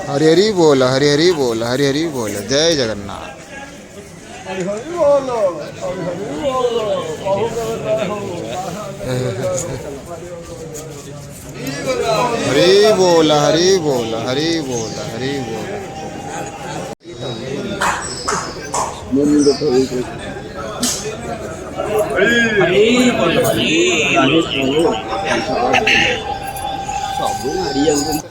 हरि हरि बोल, हरि हरि बोल, हरि हरि बोल, जय जगन्नाथ। हरि हरि बोलो, हरि हरि बोलो, बहु कर हो। हरि बोल, हरि बोल, हरि बोल, हरि बोल। हरी बोलो हरी राधे प्रभु ସବୁ ମାଡ଼ି ଯାଉଛନ୍ତି।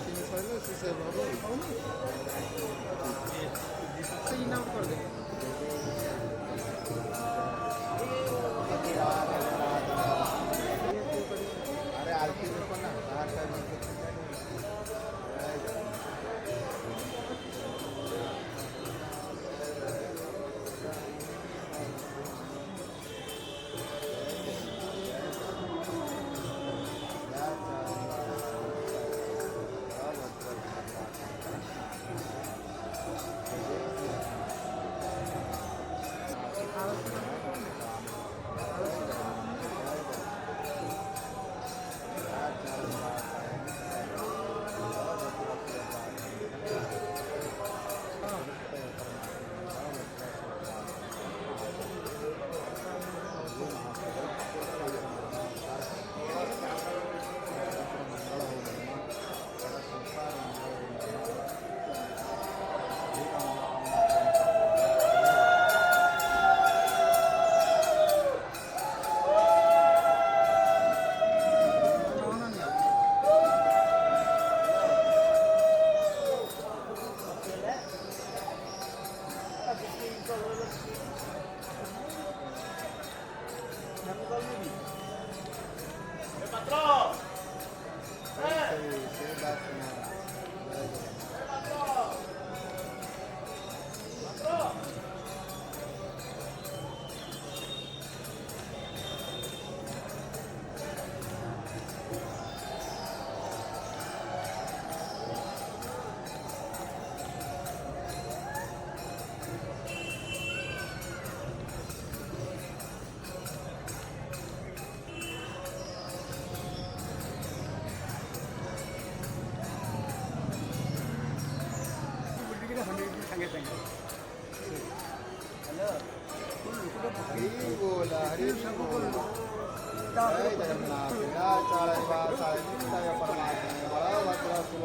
हरि बोल, हरि बोल, जय जगन्नाथ। परमात्मा बलभद्र